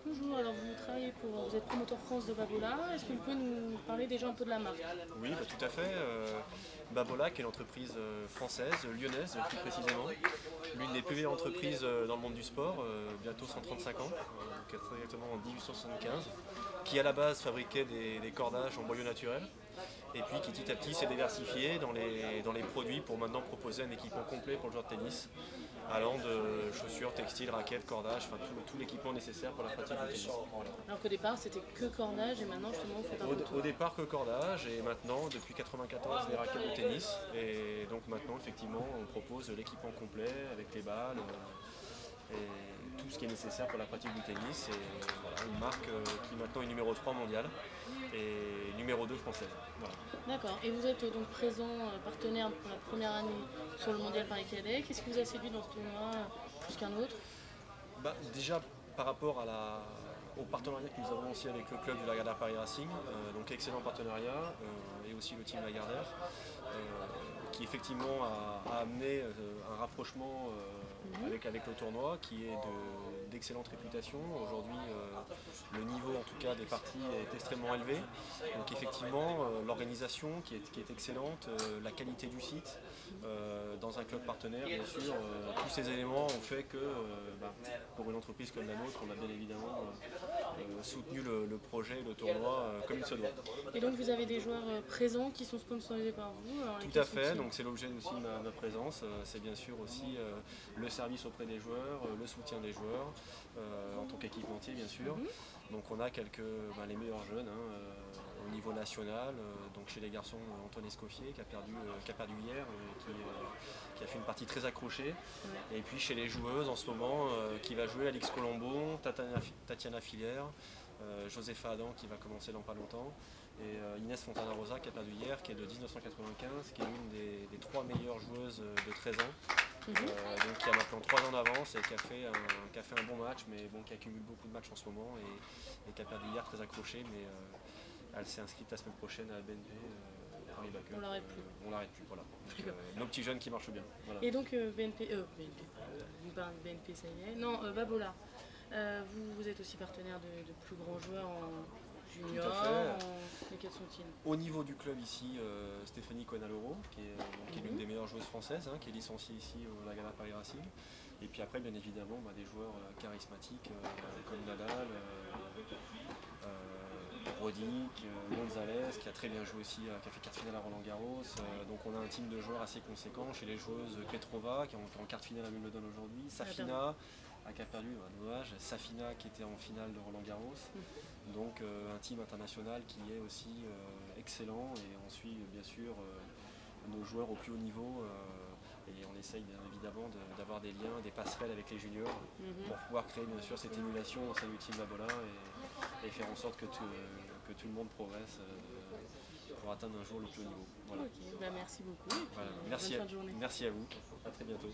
Bonjour, alors vous êtes promoteur France de Babola. Est-ce que vous pouvez nous parler déjà un peu de la marque? Oui, tout à fait. Babola, qui est une entreprise française, lyonnaise plus précisément, l'une des plus vieilles entreprises dans le monde du sport, bientôt 135 ans, donc exactement en 1875, qui à la base fabriquait des cordages en boyau naturel, et puis qui petit à petit s'est diversifié dans les produits pour maintenant proposer un équipement complet pour le joueur de tennis, allant de chaussures, textiles, raquettes, cordages, enfin tout l'équipement nécessaire pour la pratique du tennis. Voilà. Alors qu'au départ c'était que cordage et maintenant justement vous faites un peu tout. Au départ que cordage et maintenant depuis 1994 les raquettes de tennis et donc maintenant effectivement on propose l'équipement complet avec les balles et tout ce qui est nécessaire pour la pratique du tennis et voilà, une marque qui maintenant est numéro 3 mondiale et numéro 2 française. Voilà. D'accord. Et vous êtes donc présent, partenaire pour la première année sur le Mondial Paris Cadet. Qu'est-ce qui vous a séduit dans ce tournoi plus qu'un autre? Déjà par rapport au partenariat que nous avons aussi avec le club du Lagardère Paris Racing, donc excellent partenariat, et aussi le team Lagardère, qui effectivement a amené un rapprochement avec le tournoi qui est d'excellente réputation. Aujourd'hui, le niveau en tout cas des parties est extrêmement élevé. Donc effectivement, l'organisation qui est excellente, la qualité du site, dans un club partenaire, bien sûr, tous ces éléments ont fait que pour une entreprise comme la nôtre, on a bien évidemment soutenu le projet, le tournoi comme il se doit. Et donc vous avez des joueurs présents qui sont sponsorisés par vous. Alors, Tout à fait, donc c'est l'objet aussi de ma présence, c'est bien sûr aussi le service auprès des joueurs, le soutien des joueurs, en tant qu'équipementier bien sûr. Donc on a les meilleurs jeunes au niveau national, donc chez les garçons Antoine Escoffier qui a perdu hier, qui a fait une partie très accrochée. Et puis chez les joueuses en ce moment, qui va jouer Alix Colombo, Tatiana Filière, Josepha Adam qui va commencer dans pas longtemps, et Inès Fontana Rosa qui a perdu hier, qui est de 1995, qui est l'une des 3 meilleures joueuses de 13 ans, donc qui a maintenant 3 ans d'avance et qui a fait un bon match, mais bon, qui accumule beaucoup de matchs en ce moment et qui a perdu hier très accroché, mais elle s'est inscrite la semaine prochaine à BNP. On l'arrête plus. On l'arrête plus, voilà. Donc, nos petits jeunes qui marchent bien. Voilà. Et donc vous parlez de BNP, ça y est. Non, Babola. Vous êtes aussi partenaire de plus grands joueurs en junior. Tout à fait. Lesquels sont-ils? Au niveau du club ici, Stéphanie Coenaloro, qui est l'une des meilleures joueuses françaises, qui est licenciée ici au Lagardère Paris Racing. Et puis après, bien évidemment, des joueurs charismatiques comme Nadal, Roddick, Gonzalez, qui a très bien joué aussi, qui a fait quart finale à Roland Garros. Donc on a un team de joueurs assez conséquent. Chez les joueuses, Petrova, qui est en quart finale à Wimbledon aujourd'hui, Safina, qui a perdu, dommage, Safina qui était en finale de Roland Garros. Donc un team international qui est aussi excellent, et on suit bien sûr nos joueurs au plus haut niveau. Et on essaye bien évidemment d'avoir des liens, des passerelles avec les juniors pour pouvoir créer bien sûr cette émulation au sein du team Babola et faire en sorte que tout le monde progresse pour atteindre un jour le plus haut niveau. Voilà. Ok, merci beaucoup. Voilà. Bonne fin de journée. Merci à vous, à très bientôt.